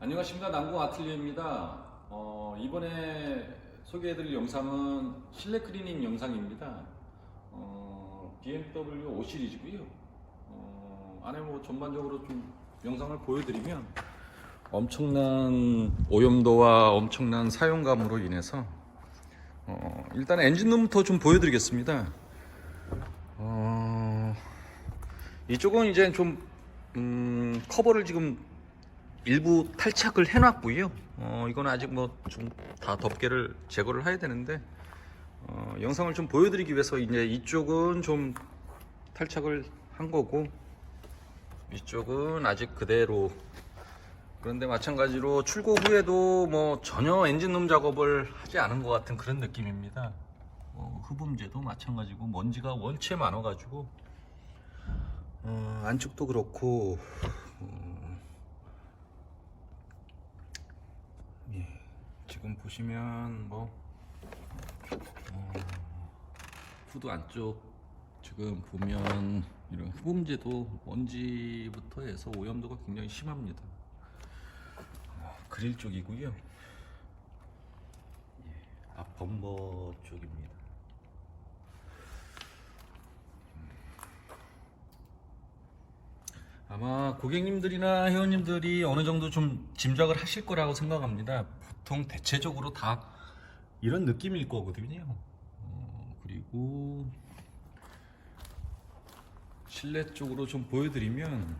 안녕하십니까, 남궁 아틀리에입니다. 이번에 소개해드릴 영상은 실내 클리닝 영상입니다. BMW 5 시리즈고요. 안에 뭐 전반적으로 좀 영상을 보여드리면 엄청난 오염도와 엄청난 사용감으로 인해서 일단 엔진룸부터 좀 보여드리겠습니다. 이쪽은 이제 좀 커버를 지금 일부 탈착을 해놨고요. 이건 아직 뭐 좀 다 덮개를 제거를 해야 되는데 영상을 좀 보여드리기 위해서 이제 이쪽은 좀 탈착을 한 거고 이쪽은 아직 그대로. 그런데 마찬가지로 출고 후에도 뭐 전혀 엔진룸 작업을 하지 않은 것 같은 그런 느낌입니다. 흡음재도 마찬가지고 먼지가 원체 많아가지고 안쪽도 그렇고 지금 보시면 뭐 후드 안쪽 지금 보면 이런 흡음재도 먼지부터 해서 오염도가 굉장히 심합니다. 그릴 쪽이고요. 앞 범버 쪽입니다. 아마 고객님들이나 회원님들이 어느 정도 좀 짐작을 하실 거라고 생각합니다. 보통 대체적으로 다 이런 느낌일 거거든요. 그리고 실내 쪽으로 좀 보여드리면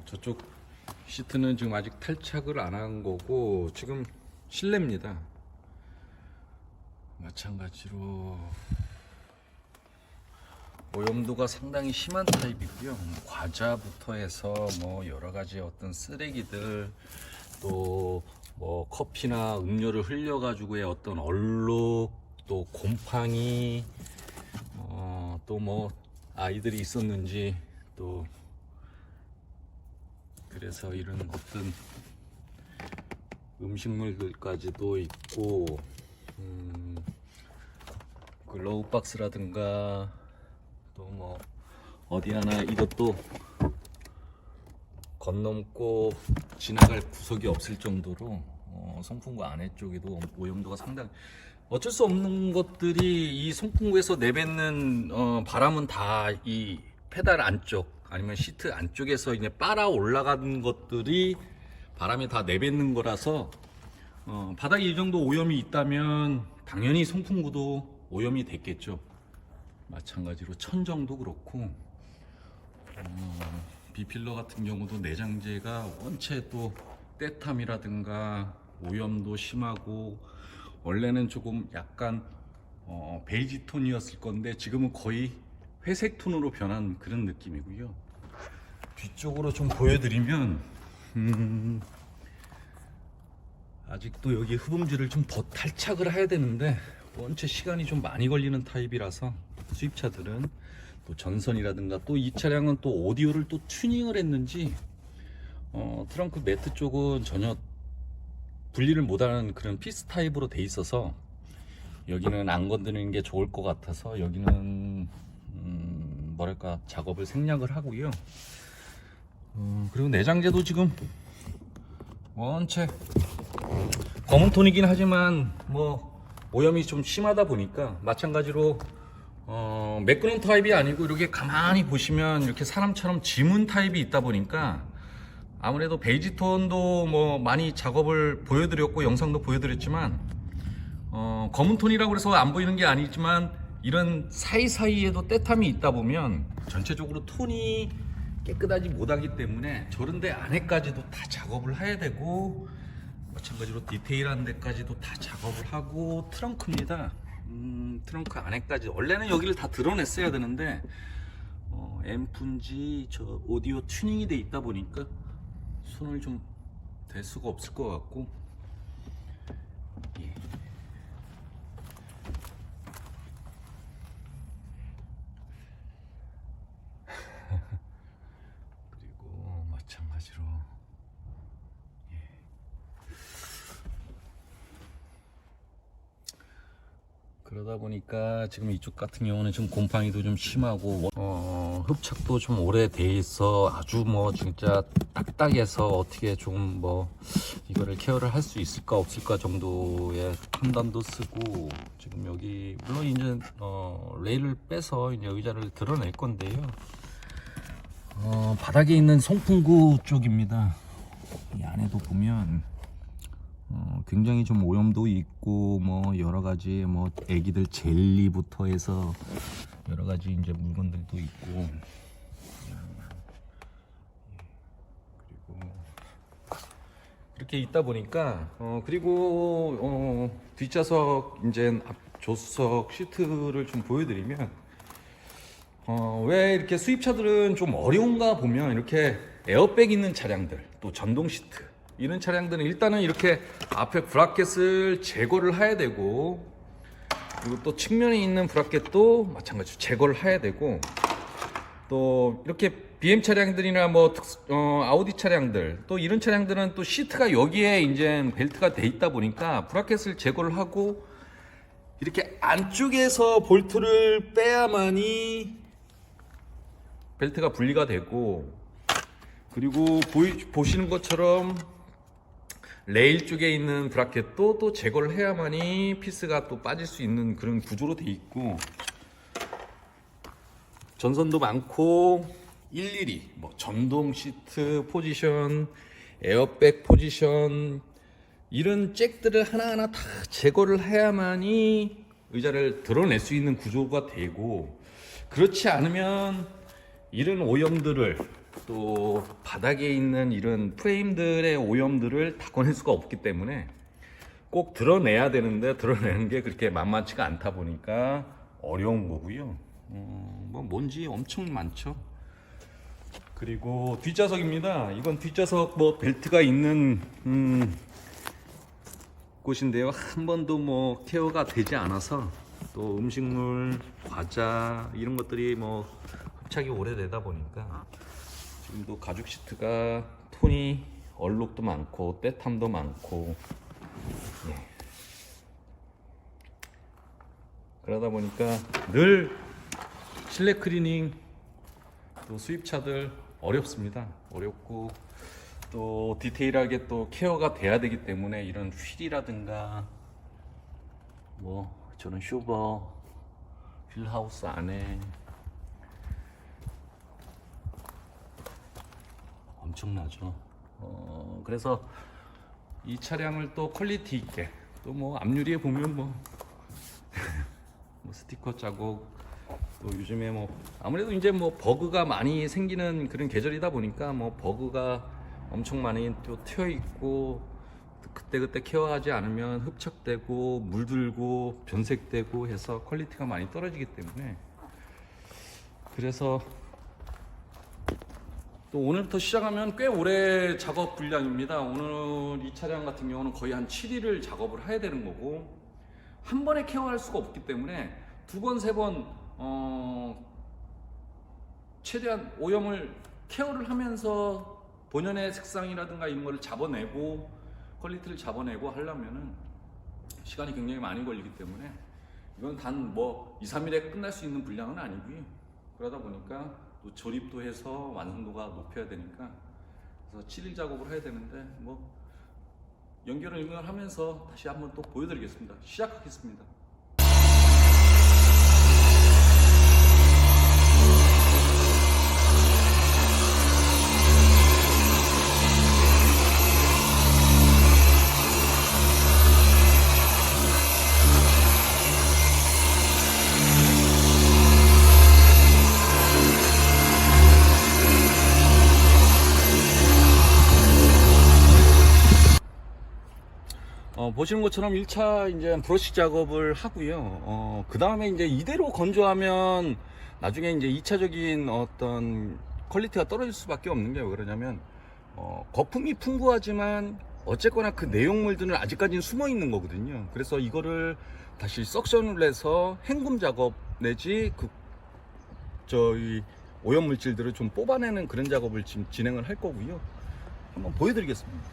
저쪽 시트는 지금 아직 탈착을 안 한 거고 지금 실내입니다. 마찬가지로 오염도가 상당히 심한 타입이고요. 과자부터 해서 뭐 여러 가지 어떤 쓰레기들, 또 뭐 커피나 음료를 흘려가지고의 어떤 얼룩, 또 곰팡이, 또 뭐 아이들이 있었는지, 또 그래서 이런 어떤 음식물들까지도 있고, 글로우 박스라든가 또 뭐 어디 하나 이것도 건넘고 지나갈 구석이 없을 정도로 송풍구 안에 쪽에도 오염도가 상당히, 어쩔 수 없는 것들이 이 송풍구에서 내뱉는 바람은 다 이 페달 안쪽 아니면 시트 안쪽에서 이제 빨아 올라가는 것들이 바람이 다 내뱉는 거라서 바닥에 이 정도 오염이 있다면 당연히 송풍구도 오염이 됐겠죠. 마찬가지로 천정도 그렇고 비필러 같은 경우도 내장재가 원체 또 때탐이라든가 오염도 심하고, 원래는 조금 약간 베이지 톤이었을 건데 지금은 거의 회색 톤으로 변한 그런 느낌이고요. 뒤쪽으로 좀 보여드리면 아직도 여기 흡음재를 좀 더 탈착을 해야 되는데 원체 시간이 좀 많이 걸리는 타입이라서 수입차들은 또 전선이라든가, 또 이 차량은 또 오디오를 또 튜닝을 했는지 트렁크 매트 쪽은 전혀 분리를 못하는 그런 피스 타입으로 돼 있어서 여기는 안 건드리는 게 좋을 것 같아서 여기는 뭐랄까 작업을 생략을 하고요. 그리고 내장재도 지금 원체 검은 톤이긴 하지만 뭐 오염이 좀 심하다 보니까, 마찬가지로 매끄러운 타입이 아니고 이렇게 가만히 보시면 이렇게 사람처럼 지문 타입이 있다 보니까 아무래도 베이지 톤도 뭐 많이 작업을 보여드렸고 영상도 보여드렸지만 검은 톤이라고 해서 안 보이는 게 아니지만 이런 사이사이에도 때탐이 있다 보면 전체적으로 톤이 깨끗하지 못하기 때문에 저런 데 안에까지도 다 작업을 해야 되고, 마찬가지로 디테일한 데까지도 다 작업을 하고, 트렁크입니다. 트렁크 안에까지 원래는 여기를 다 드러냈어야 되는데 앰프인지 저 오디오 튜닝이 돼 있다 보니까 손을 좀 댈 수가 없을 것 같고, 그리고 마찬가지로 그러다 보니까 지금 이쪽 같은 경우는 좀 곰팡이도 좀 심하고 흡착도 좀 오래돼 있어 아주 뭐 진짜 딱딱해서 어떻게 좀 뭐 이거를 케어를 할 수 있을까 없을까 정도의 판단도 쓰고, 지금 여기 물론 이제 레일을 빼서 이제 의자를 드러낼 건데요. 바닥에 있는 송풍구 쪽입니다. 이 안에도 보면 굉장히 좀 오염도 있고 뭐 여러 가지 뭐 애기들 젤리부터 해서 여러 가지 이제 물건들도 있고, 그리고 이렇게 있다 보니까 그리고 뒷좌석 이제 앞 조수석 시트를 좀 보여드리면, 왜 이렇게 수입차들은 좀 어려운가 보면 이렇게 에어백 있는 차량들, 또 전동 시트 이런 차량들은 일단은 이렇게 앞에 브라켓을 제거를 해야 되고, 그리고 또 측면에 있는 브라켓도 마찬가지로 제거를 해야 되고, 또 이렇게 BM 차량들이나 뭐 아우디 차량들, 또 이런 차량들은 또 시트가 여기에 이제 벨트가 돼 있다 보니까 브라켓을 제거를 하고 이렇게 안쪽에서 볼트를 빼야만이 벨트가 분리가 되고, 그리고 보시는 것처럼 레일 쪽에 있는 브라켓도 또 제거를 해야만이 피스가 또 빠질 수 있는 그런 구조로 돼 있고, 전선도 많고 일일이 뭐 전동 시트 포지션, 에어백 포지션 이런 잭들을 하나하나 다 제거를 해야만이 의자를 드러낼 수 있는 구조가 되고, 그렇지 않으면 이런 오염들을, 또 바닥에 있는 이런 프레임들의 오염들을 닦아낼 수가 없기 때문에 꼭 드러내야 되는데 드러내는 게 그렇게 만만치가 않다 보니까 어려운 거고요. 뭐 먼지 엄청 많죠. 그리고 뒷좌석입니다. 이건 뒷좌석 뭐 벨트가 있는 곳인데요. 한 번도 뭐 케어가 되지 않아서, 또 음식물, 과자 이런 것들이 뭐 흡착이 오래되다 보니까 지금도 가죽 시트가 톤이 얼룩도 많고 때탐도 많고, 예. 그러다 보니까 늘 실내 클리닝, 또 수입차들 어렵습니다. 어렵고 또 디테일하게 또 케어가 돼야 되기 때문에 이런 휠이라든가 뭐 저는 쇼버 휠하우스 안에 엄청나죠. 그래서 이 차량을 또 퀄리티 있게, 또 뭐 앞유리에 보면 뭐, 뭐 스티커 자국, 또 요즘에 뭐 아무래도 이제 뭐 버그가 많이 생기는 그런 계절이다 보니까 뭐 버그가 엄청 많이 또 튀어 있고, 그때그때 케어하지 않으면 흡착되고 물들고 변색되고 해서 퀄리티가 많이 떨어지기 때문에, 그래서 또 오늘부터 시작하면 꽤 오래 작업 분량입니다. 오늘 이 차량 같은 경우는 거의 한 7일을 작업을 해야 되는 거고, 한 번에 케어할 수가 없기 때문에 두 번, 세 번 최대한 오염을 케어를 하면서 본연의 색상이라든가 이런 거를 잡아내고 퀄리티를 잡아내고 하려면은 시간이 굉장히 많이 걸리기 때문에, 이건 단 뭐 2, 3일에 끝날 수 있는 분량은 아니고요. 그러다 보니까 또 조립도 해서 완성도가 높여야 되니까, 그래서 7일 작업을 해야 되는데 뭐 연결을 하면서 다시 한번 또 보여드리겠습니다. 시작하겠습니다. 보시는 것처럼 1차 이제 브러쉬 작업을 하고요. 그 다음에 이제 이대로 건조하면 나중에 이제 2차적인 어떤 퀄리티가 떨어질 수밖에 없는 게 왜 그러냐면, 거품이 풍부하지만 어쨌거나 그 내용물들은 아직까지는 숨어 있는 거거든요. 그래서 이거를 다시 석션을 해서 헹굼 작업 내지 저희 오염 물질들을 좀 뽑아내는 그런 작업을 지금 진행을 할 거고요. 한번 보여드리겠습니다.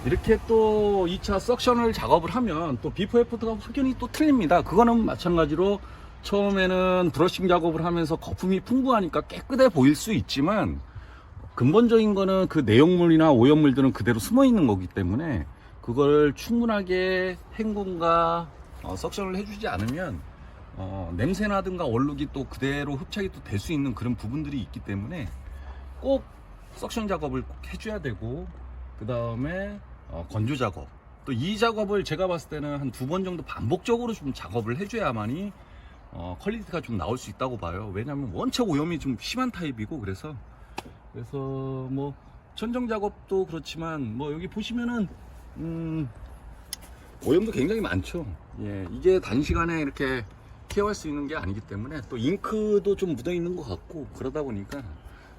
이렇게 또 2차 석션을 작업을 하면 또 비포 애프터가 확연히 또 틀립니다. 그거는 마찬가지로 처음에는 브러싱 작업을 하면서 거품이 풍부하니까 깨끗해 보일 수 있지만 근본적인 거는 그 내용물이나 오염물들은 그대로 숨어 있는 거기 때문에 그걸 충분하게 헹굼과 석션을 해주지 않으면 냄새나든가 얼룩이 또 그대로 흡착이 또 될 수 있는 그런 부분들이 있기 때문에 꼭 석션 작업을 꼭 해줘야 되고, 그 다음에 건조 작업, 또 이 작업을 제가 봤을 때는 한 2번 정도 반복적으로 좀 작업을 해줘야만이 퀄리티가 좀 나올 수 있다고 봐요. 왜냐면 원체 오염이 좀 심한 타입이고, 그래서 뭐 천정 작업도 그렇지만 뭐 여기 보시면은 오염도 굉장히 많죠. 예, 이게 단시간에 이렇게 케어할 수 있는 게 아니기 때문에 또 잉크도 좀 묻어 있는 것 같고, 그러다 보니까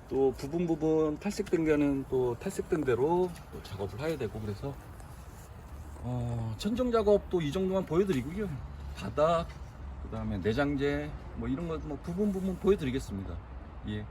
또 부분 탈색된 거는 또 탈색된 대로 또 작업을 해야 되고, 그래서 천정 작업도 이 정도만 보여드리고요. 바닥, 그 다음에 내장재 뭐 이런 거 뭐 부분 보여드리겠습니다. 예.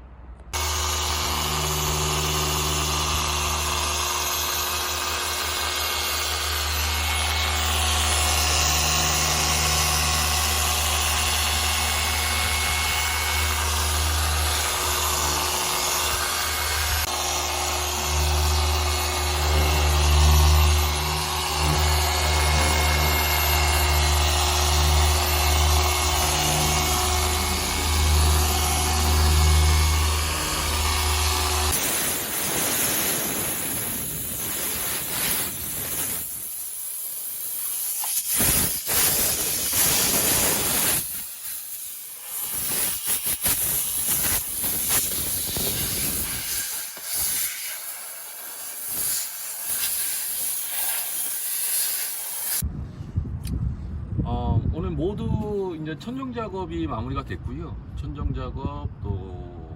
오늘 모두 이제 천정 작업이 마무리가 됐고요. 천정 작업, 또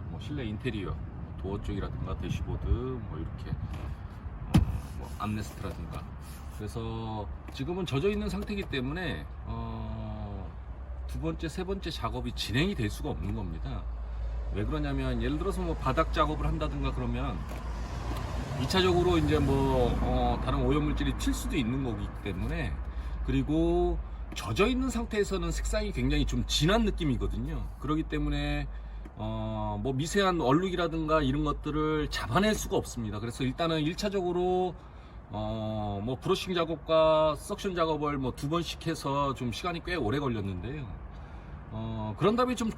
뭐 실내 인테리어, 도어 쪽이라든가 대시보드, 뭐 이렇게 뭐 암레스트라든가. 그래서 지금은 젖어 있는 상태이기 때문에 2번째, 3번째 작업이 진행이 될 수가 없는 겁니다. 왜 그러냐면, 예를 들어서 뭐 바닥 작업을 한다든가 그러면 2차적으로 이제 뭐 다른 오염물질이 튈 수도 있는 거기 때문에, 그리고 젖어 있는 상태에서는 색상이 굉장히 좀 진한 느낌이거든요. 그렇기 때문에 뭐 미세한 얼룩이라든가 이런 것들을 잡아낼 수가 없습니다. 그래서 일단은 1차적으로 뭐 브러싱 작업과 석션 작업을 뭐 2번씩 해서 좀 시간이 꽤 오래 걸렸는데요. 그런 다음에 좀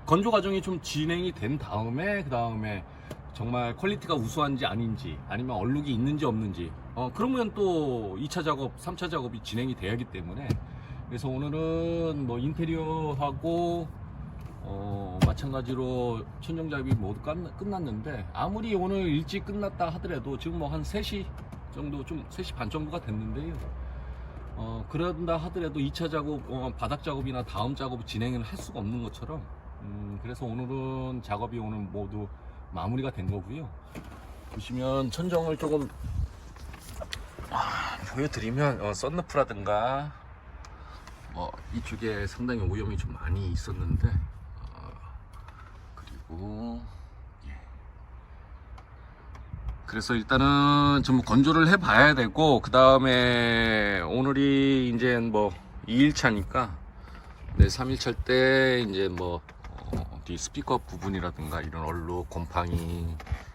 건조 과정이 좀 진행이 된 다음에, 그 다음에 정말 퀄리티가 우수한지 아닌지, 아니면 얼룩이 있는지 없는지, 그러면 또 2차 작업, 3차 작업이 진행이 돼야 하기 때문에, 그래서 오늘은 뭐 인테리어하고 마찬가지로 천정 작업이 모두 끝났는데, 아무리 오늘 일찍 끝났다 하더라도 지금 뭐 한 3시 정도, 좀 3시 반 정도가 됐는데요. 그런다 하더라도 2차 작업, 바닥 작업이나 다음 작업 진행을 할 수가 없는 것처럼, 그래서 오늘은 작업이 오늘 모두 마무리가 된 거고요. 보시면 천정을 조금 보여드리면, 썬루프라든가 뭐 이쪽에 상당히 오염이 좀 많이 있었는데, 그리고 그래서 일단은 좀 건조를 해 봐야 되고, 그 다음에 오늘이 이제 뭐 2일차니까 3일차 때 이제 뭐 뒤 스피커 부분이라든가 이런 얼룩, 곰팡이,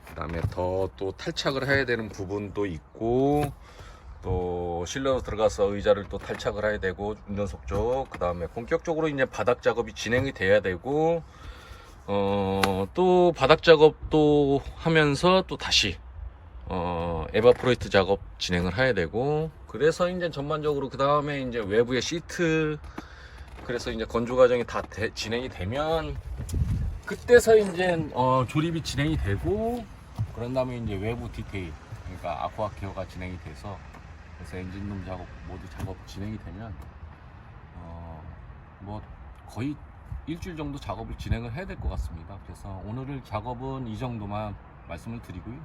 그 다음에 더 또 탈착을 해야 되는 부분도 있고, 또 실내로 들어가서 의자를 또 탈착을 해야 되고, 운전석 쪽, 그 다음에 본격적으로 이제 바닥 작업이 진행이 돼야 되고, 또 바닥 작업도 하면서 또 다시 에바포레이트 작업 진행을 해야 되고, 그래서 이제 전반적으로 그 다음에 이제 외부의 시트, 그래서 이제 건조 과정이 다 진행이 되면 그때서 이제 조립이 진행이 되고, 그런 다음에 이제 외부 디테일, 그러니까 아쿠아 케어가 진행이 돼서, 그래서 엔진룸 작업 모두 작업 진행이 되면 뭐 거의 일주일 정도 작업을 진행을 해야 될 것 같습니다. 그래서 오늘 작업은 이 정도만 말씀을 드리고요.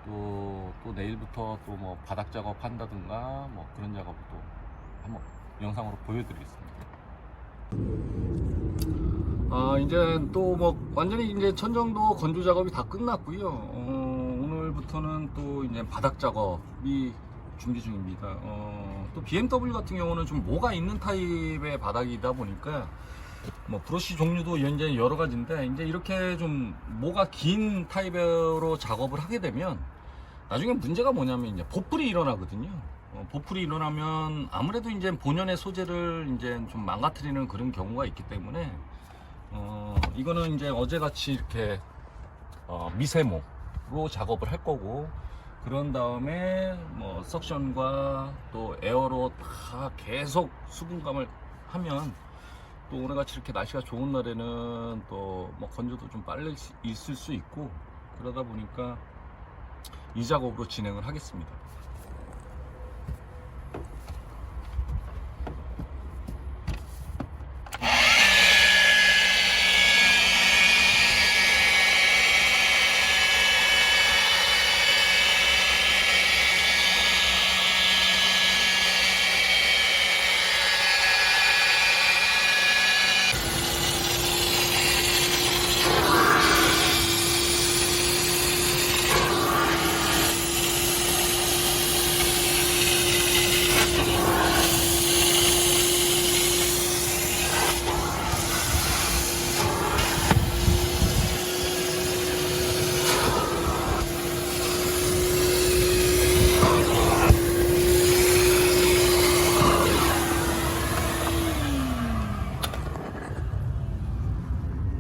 또 내일부터 또 뭐 바닥 작업 한다든가 뭐 그런 작업도 한번 영상으로 보여드리겠습니다. 이제 또 뭐 완전히 이제 천정도 건조 작업이 다 끝났고요. 오늘 오늘부터는 또 이제 바닥 작업이 준비 중입니다. 또 BMW 같은 경우는 좀 모가 있는 타입의 바닥이다 보니까 뭐 브러쉬 종류도 현재 여러 가지인데, 이제 이렇게 좀 모가 긴 타입으로 작업을 하게 되면 나중에 문제가 뭐냐면 이제 보풀이 일어나거든요. 보풀이 일어나면 아무래도 이제 본연의 소재를 이제 좀 망가뜨리는 그런 경우가 있기 때문에 이거는 이제 어제같이 이렇게 미세모로 작업을 할 거고, 그런 다음에 뭐 석션과 또 에어로 다 계속 수분감을 하면, 또 오늘같이 이렇게 날씨가 좋은 날에는 또 뭐 건조도 좀 빨리 있을 수 있고, 그러다 보니까 이 작업으로 진행을 하겠습니다.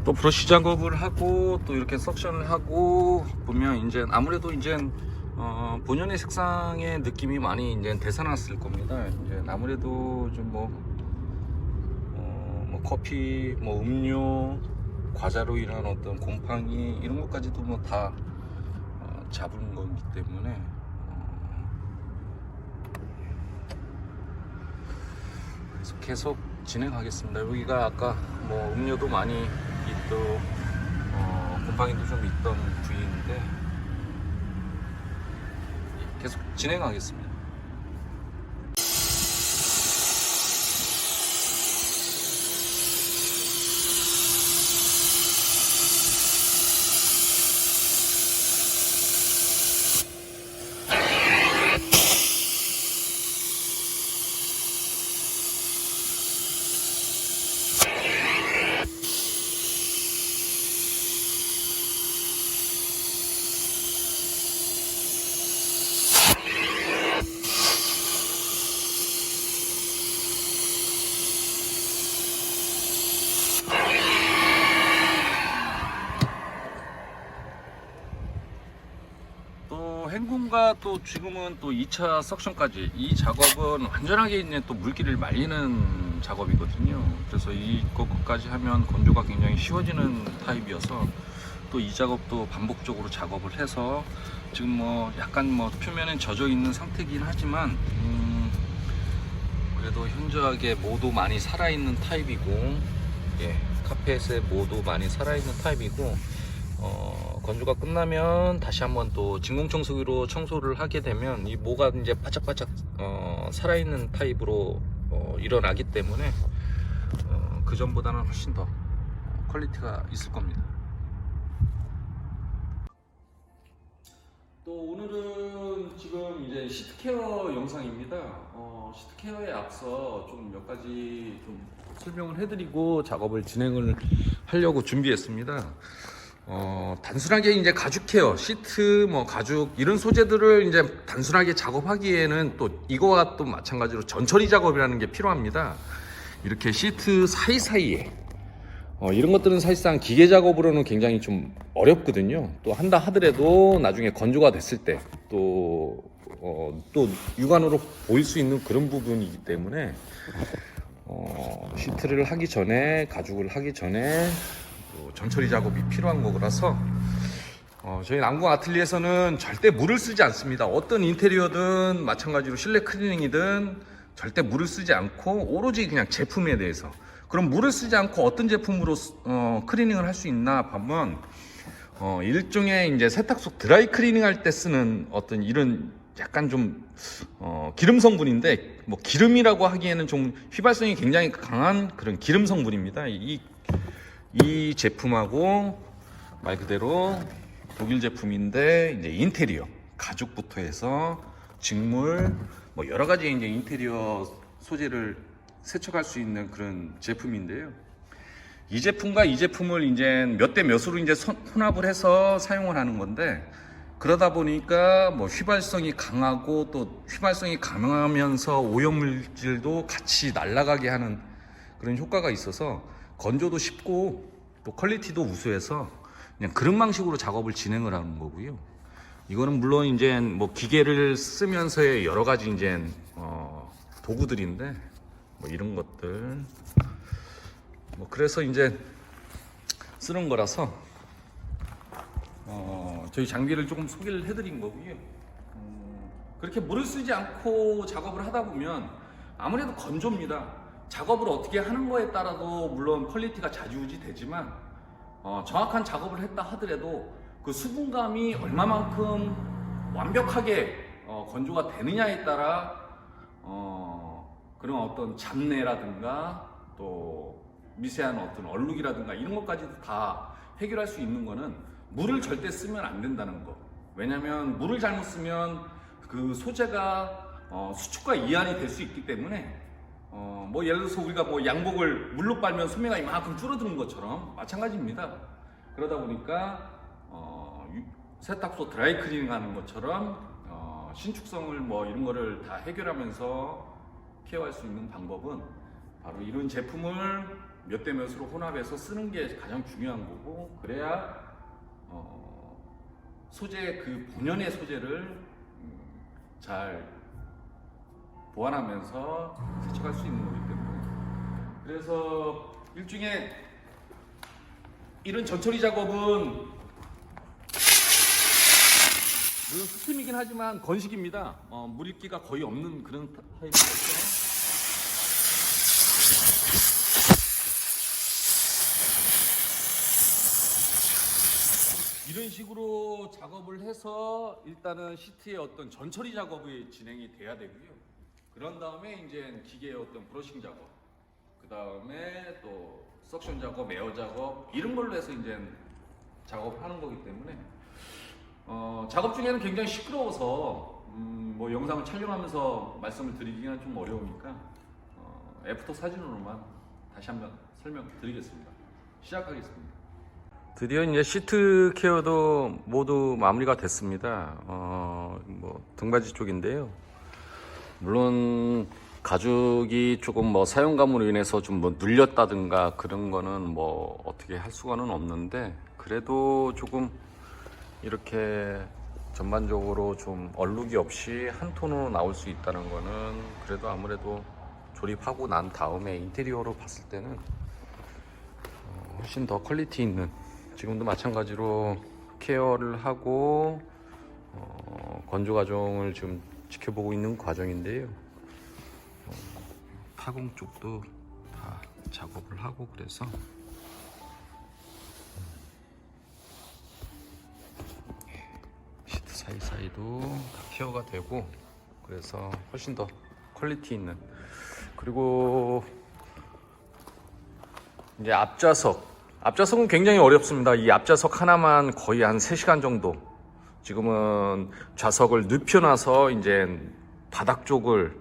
또 브러쉬 작업을 하고 또 이렇게 석션을 하고 보면 이제 아무래도 이제 본연의 색상의 느낌이 많이 이제 되살아났을 겁니다. 이제 아무래도 좀 뭐 커피, 뭐 음료, 과자로 인한 어떤 곰팡이 이런 것까지도 뭐 다 잡은 거기 때문에 그래서 계속 진행하겠습니다. 여기가 아까 뭐 음료도 많이 또 곰팡이도 좀 있던 부위인데 계속 진행하겠습니다. 행군과 또 지금은 또 2차 석션까지, 이 작업은 완전하게 이제 또 물기를 말리는 작업이거든요. 그래서 이것까지 하면 건조가 굉장히 쉬워지는 타입이어서 또 이 작업도 반복적으로 작업을 해서 지금 뭐 약간 뭐 표면은 젖어 있는 상태긴 하지만 그래도 현저하게 모도 많이 살아있는 타입이고, 예, 카펫에 모도 많이 살아있는 타입이고, 건조가 끝나면 다시 한번 또 진공청소기로 청소를 하게 되면 이 모가 이제 바짝바짝 살아있는 타입으로 일어나기 때문에 그 전보다는 훨씬 더 퀄리티가 있을 겁니다. 또 오늘은 지금 이제 시트케어 영상입니다. 시트케어에 앞서 좀 몇 가지 좀 설명을 해드리고 작업을 진행을 하려고 준비했습니다. 단순하게 이제 가죽 케어, 시트, 뭐 가죽 이런 소재들을 이제 단순하게 작업하기에는 또 이거와 또 마찬가지로 전처리 작업이라는 게 필요합니다. 이렇게 시트 사이사이에 이런 것들은 사실상 기계 작업으로는 굉장히 좀 어렵거든요. 또 한다 하더라도 나중에 건조가 됐을 때 또 육안으로 보일 수 있는 그런 부분이기 때문에 시트를 하기 전에, 가죽을 하기 전에 전처리 작업이 필요한 거라서 저희 남궁 아틀리에서는 절대 물을 쓰지 않습니다. 어떤 인테리어든 마찬가지로 실내 클리닝이든 절대 물을 쓰지 않고 오로지 그냥 제품에 대해서. 그럼 물을 쓰지 않고 어떤 제품으로 클리닝을 할 수 있나 하면 일종의 이제 세탁소 드라이 클리닝 할 때 쓰는 어떤 이런 약간 좀 기름 성분인데, 뭐 기름이라고 하기에는 좀 휘발성이 굉장히 강한 그런 기름 성분입니다. 이 제품하고 말 그대로 독일 제품인데 이제 인테리어 가죽부터 해서 직물 뭐 여러 가지 이제 인테리어 소재를 세척할 수 있는 그런 제품인데요. 이 제품과 이 제품을 이제 몇 대 몇으로 이제 혼합을 해서 사용을 하는 건데, 그러다 보니까 뭐 휘발성이 강하고 또 휘발성이 강하면서 오염물질도 같이 날아가게 하는 그런 효과가 있어서 건조도 쉽고 또 퀄리티도 우수해서 그냥 그런 방식으로 작업을 진행을 하는 거고요. 이거는 물론 이제 뭐 기계를 쓰면서의 여러 가지 이제 도구들인데 뭐 이런 것들 뭐 그래서 이제 쓰는 거라서 저희 장비를 조금 소개를 해드린 거고요. 그렇게 물을 쓰지 않고 작업을 하다 보면 아무래도 건조입니다. 작업을 어떻게 하는 거에 따라도 물론 퀄리티가 좌지우지 되지만 정확한 작업을 했다 하더라도 그 수분감이 얼마만큼 완벽하게 건조가 되느냐에 따라 그런 어떤 잡내라든가 또 미세한 어떤 얼룩이라든가 이런 것까지도 다 해결할 수 있는 거는 물을 절대 쓰면 안 된다는 거. 왜냐면 물을 잘못 쓰면 그 소재가 수축과 이완이 될 수 있기 때문에 뭐 예를 들어서 우리가 뭐 양복을 물로 빨면 소매가 이만큼 줄어드는 것처럼 마찬가지입니다. 그러다 보니까 세탁소 드라이클리닝 하는 것처럼 신축성을 뭐 이런 거를 다 해결하면서 케어할 수 있는 방법은 바로 이런 제품을 몇 대 몇으로 혼합해서 쓰는 게 가장 중요한 거고, 그래야 소재 그 본연의 소재를 잘 보완하면서 세척할 수 있는 거기 때문에, 그래서 일종의 이런 전처리 작업은 물론 스팀이긴 하지만 건식입니다. 물입기가 거의 없는 그런 타입이라서 이런 식으로 작업을 해서 일단은 시트의 어떤 전처리 작업이 진행이 돼야 되고요. 그런 다음에 이제 기계의 어떤 브러싱 작업, 그 다음에 또 석션 작업, 에어 작업 이런 걸로 해서 이제 작업하는 거기 때문에 작업 중에는 굉장히 시끄러워서 뭐 영상을 촬영하면서 말씀을 드리기는 좀 어려우니까 애프터 사진으로만 다시 한번 설명드리겠습니다. 시작하겠습니다. 드디어 이제 시트 케어도 모두 마무리가 됐습니다. 뭐 등받이 쪽인데요. 물론 가죽이 조금 뭐 사용감으로 인해서 좀 뭐 눌렸다든가 그런 거는 뭐 어떻게 할 수가는 없는데, 그래도 조금 이렇게 전반적으로 좀 얼룩이 없이 한 톤으로 나올 수 있다는 거는 그래도 아무래도 조립하고 난 다음에 인테리어로 봤을 때는 훨씬 더 퀄리티 있는, 지금도 마찬가지로 케어를 하고 건조 과정을 지금 지켜보고 있는 과정인데요. 타공 쪽도 다 작업을 하고 그래서 시트 사이사이도 다 케어가 되고 그래서 훨씬 더 퀄리티 있는, 그리고 이제 앞좌석은 굉장히 어렵습니다. 이 앞좌석 하나만 거의 한 3시간 정도, 지금은 좌석을 눕혀놔서 이제 바닥 쪽을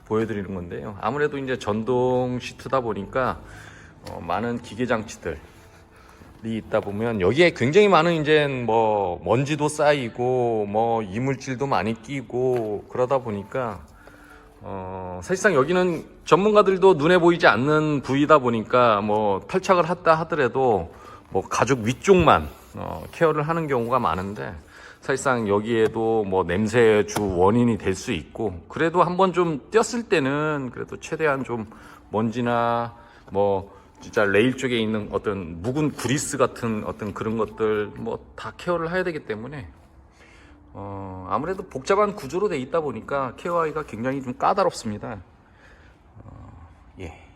보여드리는 건데요. 아무래도 이제 전동 시트다 보니까 많은 기계 장치들이 있다 보면 여기에 굉장히 많은 이제 뭐 먼지도 쌓이고 뭐 이물질도 많이 끼고 그러다 보니까 사실상 여기는 전문가들도 눈에 보이지 않는 부위다 보니까 뭐 탈착을 했다 하더라도 뭐 가죽 위쪽만 케어를 하는 경우가 많은데, 사실상 여기에도 뭐 냄새의 주 원인이 될 수 있고, 그래도 한번 좀 띄었을 때는 그래도 최대한 좀 먼지나 뭐 진짜 레일 쪽에 있는 어떤 묵은 그리스 같은 어떤 그런 것들 뭐 다 케어를 해야 되기 때문에 아무래도 복잡한 구조로 돼 있다 보니까 케어하기가 굉장히 좀 까다롭습니다. 예.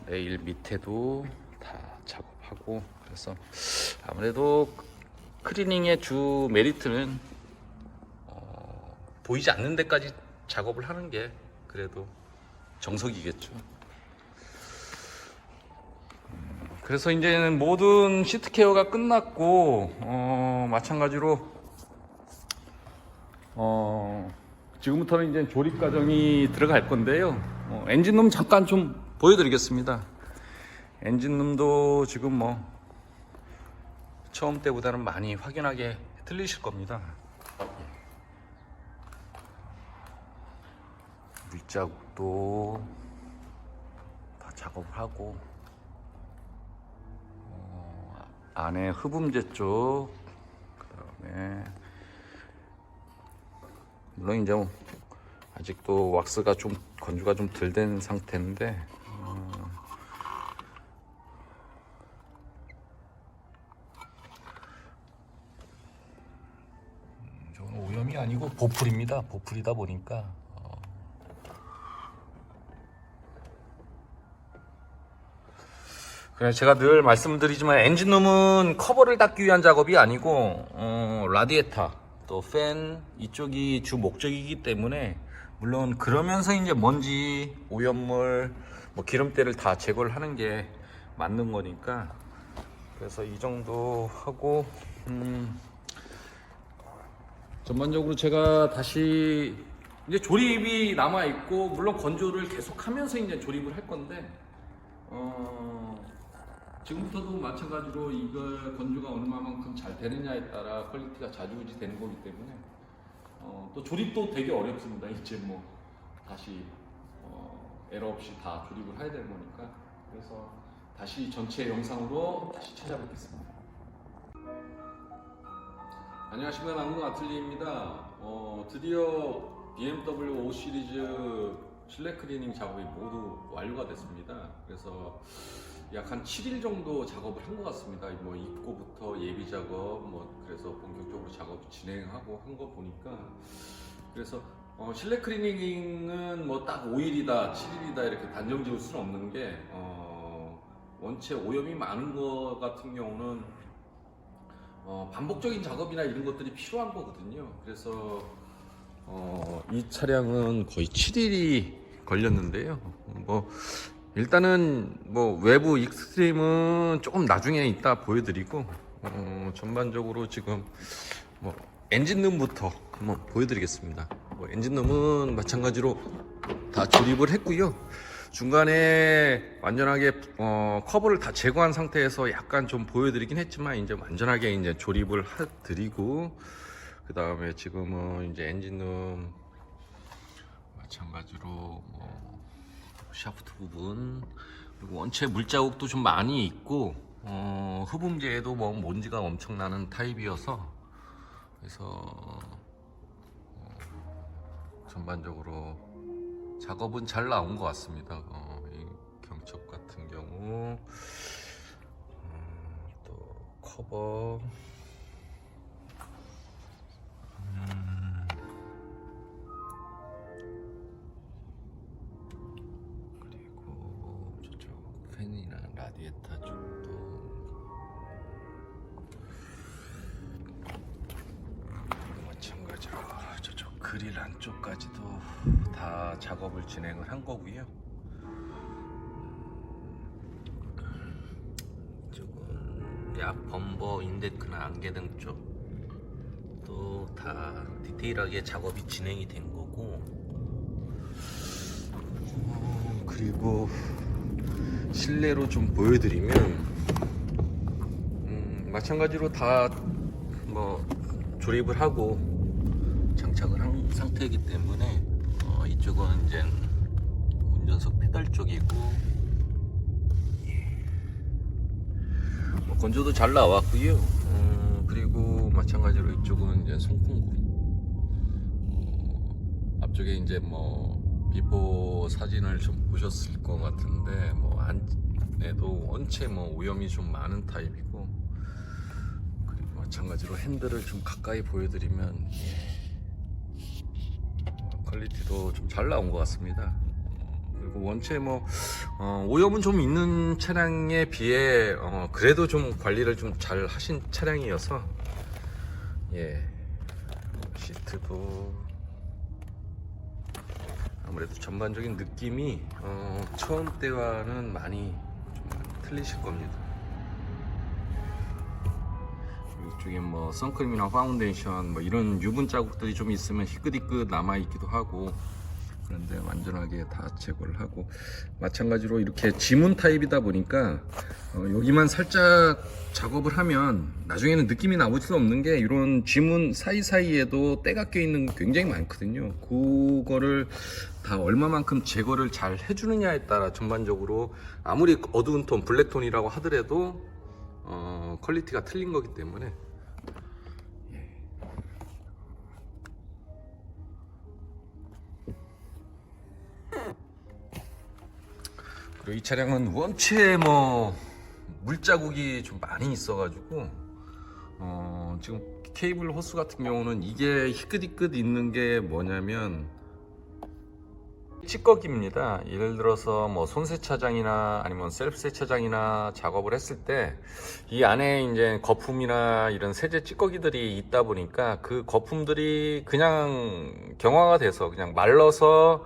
레일 밑에도 다 작업하고, 그래서 아무래도 클리닝의 주 메리트는 보이지 않는 데까지 작업을 하는 게 그래도 정석이겠죠. 그래서 이제는 모든 시트 케어가 끝났고 마찬가지로 지금부터는 이제 조립 과정이 들어갈 건데요. 엔진룸 잠깐 좀 보여드리겠습니다. 엔진룸도 지금 뭐 처음 때보다는 많이 확연하게 틀리실 겁니다. 물자국도 다 작업을 하고 안에 흡음재 쪽, 그 다음에 물론 이제 아직도 왁스가 좀 건조가 좀 덜 된 상태인데 저건 오염이 아니고 보풀입니다. 보풀이다 보니까 그냥 제가 늘 말씀드리지만 엔진룸은 커버를 닦기 위한 작업이 아니고 라디에이터 또 팬 이쪽이 주 목적이기 때문에 물론 그러면서 이제 먼지, 오염물, 뭐 기름때를 다 제거를 하는 게 맞는 거니까 그래서 이 정도 하고 전반적으로 제가 다시 이제 조립이 남아 있고 물론 건조를 계속하면서 이제 조립을 할 건데 지금부터도 마찬가지로 이걸 건조가 얼마만큼 잘 되느냐에 따라 퀄리티가 좌지우지 되는 거기 때문에 또 조립도 되게 어렵습니다. 이제 뭐 다시 에러 없이 다 조립을 해야 되는 거니까 그래서 다시 전체 영상으로 다시 찾아뵙겠습니다. 안녕하십니까, 남궁 아틀리에입니다. 드디어 BMW 5 시리즈 실내 클리닝 작업이 모두 완료가 됐습니다. 그래서 약 한 7일 정도 작업을 한 것 같습니다. 뭐 입고부터 예비 작업, 뭐 그래서 본격적으로 작업 진행하고 한 거 보니까 그래서 실내 클리닝은 뭐 딱 5일이다, 7일이다 이렇게 단정 지을 수는 없는 게 원체 오염이 많은 것 같은 경우는 반복적인 작업이나 이런 것들이 필요한 거거든요. 그래서 이 차량은 거의 7일이 걸렸는데요. 뭐 일단은 뭐 외부 익스트림은 조금 나중에 이따 보여드리고 전반적으로 지금 뭐 엔진룸부터 한번 보여드리겠습니다. 뭐 엔진룸은 마찬가지로 다 조립을 했고요. 중간에 완전하게 커버를 다 제거한 상태에서 약간 좀 보여드리긴 했지만 이제 완전하게 이제 조립을 해드리고 그 다음에 지금은 이제 엔진룸 마찬가지로 뭐 샤프트 부분 그리고 원체 물자국도 좀 많이 있고 흡음재에도 뭐 먼지가 엄청 나는 타입이어서 그래서 전반적으로 작업은 잘 나온 것 같습니다. 이 경첩 같은 경우 또 커버 그리고 저쪽 팬이나 라디에이터 쪽도 마찬가지로 저쪽 그릴 안쪽까지도 다 작업을 진행을 한 거고요. 이쪽은 앞 범버, 인데크나 안개등 쪽도 다 디테일하게 작업이 진행이 된 거고 그리고 실내로 좀 보여드리면 마찬가지로 다 뭐 조립을 하고 장착을 한 상태이기 때문에 이쪽은 이제 운전석 페달 쪽이고 뭐 건조도 잘 나왔고요. 그리고 마찬가지로 이쪽은 이제 송풍구 앞쪽에 이제 뭐 비포 사진을 좀 보셨을 것 같은데 뭐 안에도 원체 뭐 오염이 좀 많은 타입이고 그리고 마찬가지로 핸들을 좀 가까이 보여드리면 퀄리티도 좀 잘 나온 것 같습니다. 그리고 원체 뭐 오염은 좀 있는 차량에 비해 그래도 좀 관리를 좀 잘 하신 차량이어서 예 시트도 아무래도 전반적인 느낌이 처음 때와는 많이 좀 틀리실 겁니다. 이쪽에 뭐 선크림이나 파운데이션 뭐 이런 유분 자국들이 좀 있으면 희끗희끗 남아 있기도 하고, 그런데 완전하게 다 제거를 하고, 마찬가지로 이렇게 지문 타입이다 보니까 여기만 살짝 작업을 하면 나중에는 느낌이 나올 수 없는 게, 이런 지문 사이사이에도 때가 껴 있는 게 굉장히 많거든요. 그거를 다 얼마만큼 제거를 잘 해주느냐에 따라 전반적으로 아무리 어두운 톤, 블랙톤이라고 하더라도 퀄리티가 틀린 거기 때문에. 그리고 이 차량은 원체 뭐 물자국이 좀 많이 있어가지고 지금 케이블 호스 같은 경우는 이게 희끗희끗 있는 게 뭐냐면 찌꺼기입니다. 예를 들어서 뭐 손세차장이나 아니면 셀프 세차장이나 작업을 했을 때 이 안에 이제 거품이나 이런 세제 찌꺼기들이 있다 보니까 그 거품들이 그냥 경화가 돼서 그냥 말라서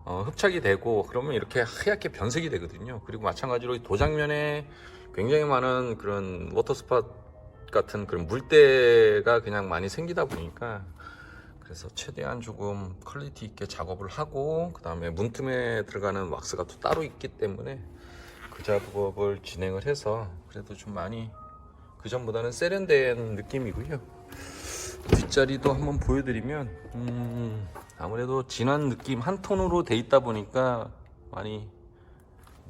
흡착이 되고, 그러면 이렇게 하얗게 변색이 되거든요. 그리고 마찬가지로 이 도장면에 굉장히 많은 그런 워터스팟 같은 그런 물때가 그냥 많이 생기다 보니까, 그래서 최대한 조금 퀄리티 있게 작업을 하고, 그 다음에 문틈에 들어가는 왁스가 또 따로 있기 때문에 그 작업을 진행을 해서 그래도 좀 많이 그 전보다는 세련된 느낌이고요. 뒷자리도 한번 보여드리면 아무래도 진한 느낌 한 톤으로 돼 있다 보니까 많이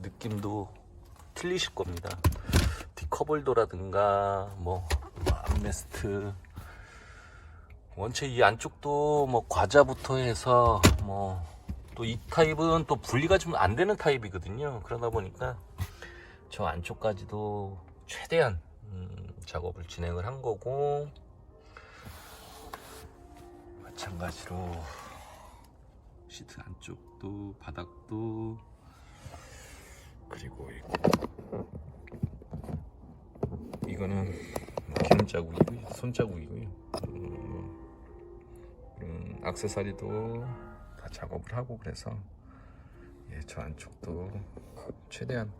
느낌도 틀리실 겁니다. 뒷커벌도라든가 뭐 암레스트, 원체 이 안쪽도 뭐 과자부터 해서 뭐 또 이 타입은 또 분리가 좀 안 되는 타입이거든요. 그러다 보니까 저 안쪽까지도 최대한 작업을 진행을 한 거고, 마찬가지로 시트 안쪽도 바닥도, 그리고 이거는 기름 자국이고요, 손 자국이고요. 액세서리도 다 작업을 하고, 그래서 저 안쪽도 최대한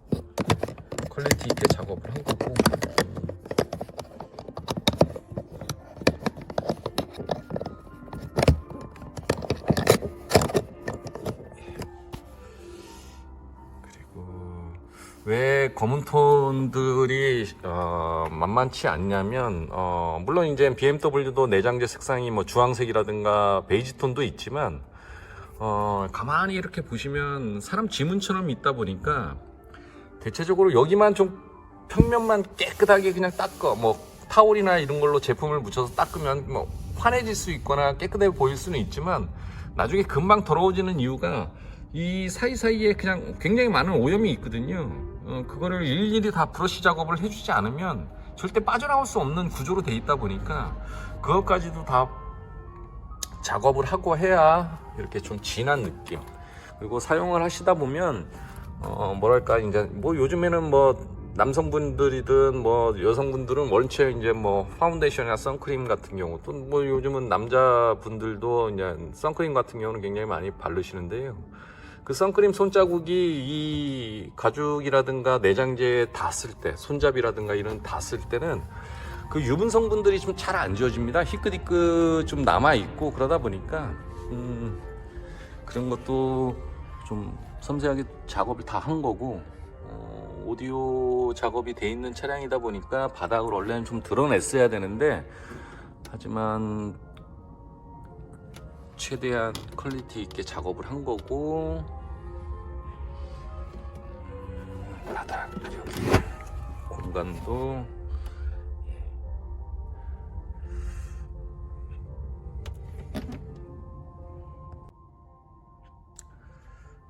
퀄리티 있게 작업을 한 거고. 왜 검은 톤들이 만만치 않냐면, 물론 이제 BMW도 내장재 색상이 뭐 주황색이라든가 베이지 톤도 있지만, 가만히 이렇게 보시면 사람 지문처럼 있다 보니까 대체적으로 여기만 좀 평면만 깨끗하게 그냥 닦아, 뭐 타올이나 이런 걸로 제품을 묻혀서 닦으면 뭐 환해질 수 있거나 깨끗해 보일 수는 있지만, 나중에 금방 더러워지는 이유가 이 사이사이에 그냥 굉장히 많은 오염이 있거든요. 그거를 일일이 다 브러쉬 작업을 해주지 않으면 절대 빠져나올 수 없는 구조로 돼 있다 보니까 그것까지도 다 작업을 하고 해야 이렇게 좀 진한 느낌. 그리고 사용을 하시다 보면 뭐랄까, 이제 뭐 요즘에는 뭐 남성분들이든 뭐 여성분들은 원체 이제 뭐 파운데이션이나 선크림 같은 경우, 또 뭐 요즘은 남자분들도 이제 선크림 같은 경우는 굉장히 많이 바르시는데요. 그 선크림 손자국이 이 가죽이라든가 내장재에 닿았을 때, 손잡이라든가 이런 닿았을 때는 그 유분 성분들이 좀 잘 안 지워집니다. 희끗희끗 좀 남아 있고, 그러다 보니까 그런 것도 좀 섬세하게 작업을 다 한 거고, 오디오 작업이 돼 있는 차량이다 보니까 바닥을 원래는 좀 드러냈어야 되는데, 하지만 최대한 퀄리티 있게 작업을 한 거고, 바닥 여기 공간도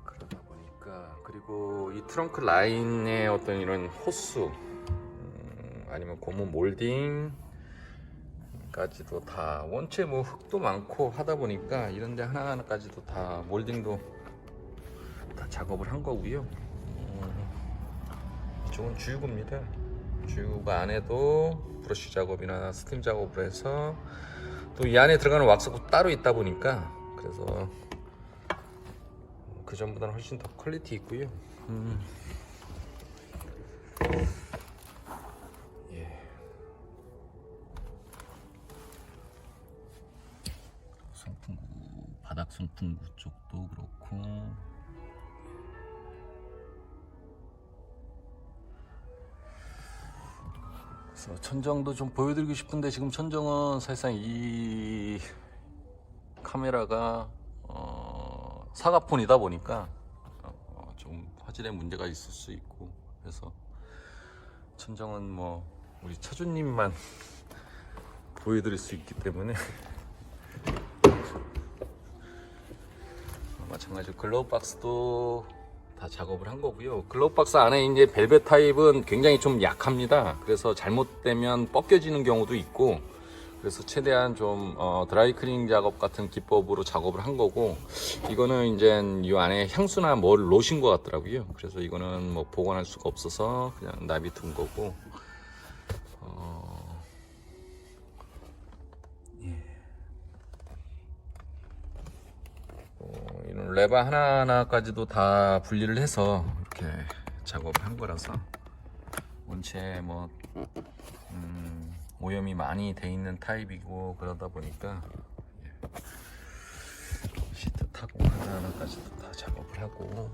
그러다 보니까, 그리고 이 트렁크 라인의 어떤 이런 호스 아니면 고무 몰딩 까지도 다 원체 뭐 흙도 많고 하다 보니까 이런데 하나하나까지도 다 몰딩도 다 작업을 한 거고요. 이쪽은 주유구입니다. 주유구가 안에도 브러쉬 작업이나 스팀 작업을 해서, 또 이 안에 들어가는 왁스가 따로 있다 보니까, 그래서 그 전보다는 훨씬 더 퀄리티 있고요. 등구 쪽도 그렇고. 그래서 천정도 좀 보여드리고 싶은데 지금 천정은 사실상 이 카메라가 사과폰이다 보니까 좀 화질에 문제가 있을 수 있고, 그래서 천정은 뭐 우리 차주님만 보여드릴 수 있기 때문에 마찬가지로 글러브 박스도 다 작업을 한 거고요. 글러브 박스 안에 이제 벨벳 타입은 굉장히 좀 약합니다. 그래서 잘못되면 벗겨지는 경우도 있고, 그래서 최대한 좀 드라이 클리닝 작업 같은 기법으로 작업을 한 거고, 이거는 이제 이 안에 향수나 뭘 넣으신 것 같더라고요. 그래서 이거는 뭐 보관할 수가 없어서 그냥 놔둔 거고. 이런 레버 하나하나까지도 다 분리를 해서 이렇게 작업을 한 거라서 원체 뭐 오염이 많이 돼 있는 타입이고, 그러다 보니까 시트 타공 하나하나까지도 다 작업을 하고,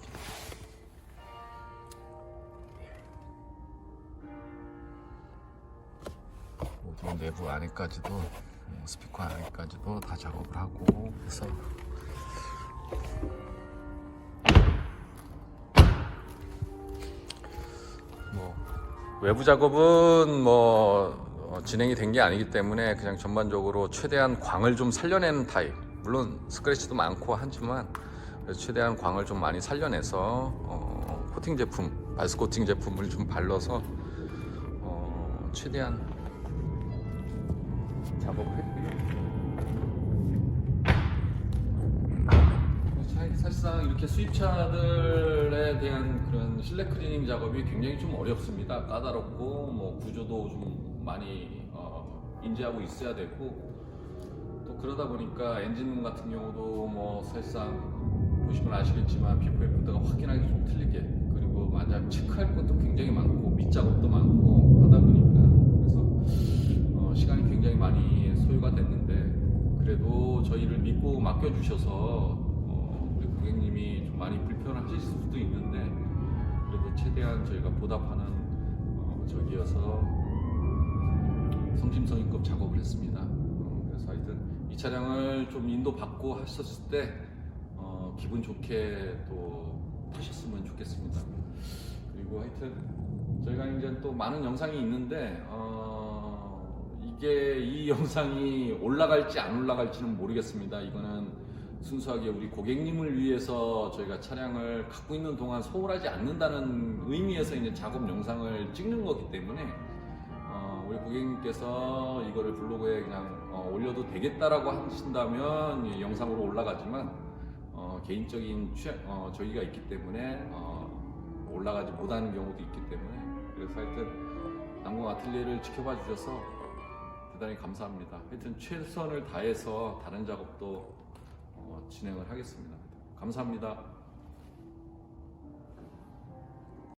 오디오 내부 안에까지도, 스피커 안에까지도 다 작업을 하고 해서 뭐 외부 작업은 뭐 진행이 된 게 아니기 때문에 그냥 전반적으로 최대한 광을 좀 살려내는 타입, 물론 스크래치도 많고 하지만 그래서 최대한 광을 좀 많이 살려내서 코팅 제품, 바이스 코팅 제품을 좀 발라서 최대한 작업을 했고요. 사실상 이렇게 수입차들에 대한 그런 실내 클리닝 작업이 굉장히 좀 어렵습니다. 까다롭고 뭐 구조도 좀 많이 인지하고 있어야 되고, 또 그러다 보니까 엔진룸 같은 경우도 뭐 사실상 보시면 아시겠지만 BFF가 확인하기 좀 틀리게, 그리고 만약 체크할 것도 굉장히 많고 밑작업도 많고 하다 보니까 그래서 시간이 굉장히 많이 소요가 됐는데, 그래도 저희를 믿고 맡겨주셔서 우리 고객님이 좀 많이 불편하실 수도 있는데 그래도 최대한 저희가 보답하는 저기여서 성심성의껏 작업을 했습니다. 그래서 하여튼 이 차량을 좀 인도받고 하셨을 때 기분 좋게 또 타셨으면 좋겠습니다. 그리고 하여튼 저희가 이제 또 많은 영상이 있는데 이게 이 영상이 올라갈지 안 올라갈지는 모르겠습니다. 이거는 순수하게 우리 고객님을 위해서 저희가 차량을 갖고 있는 동안 소홀하지 않는다는 의미에서 이제 작업 영상을 찍는 거기 때문에 우리 고객님께서 이거를 블로그에 그냥 올려도 되겠다라고 하신다면 영상으로 올라가지만 개인적인 저희가 있기 때문에 올라가지 못하는 경우도 있기 때문에, 그래서 하여튼 남궁 아틀리에를 지켜봐 주셔서 대단히 감사합니다. 하여튼 최선을 다해서 다른 작업도 진행을 하겠습니다. 감사합니다.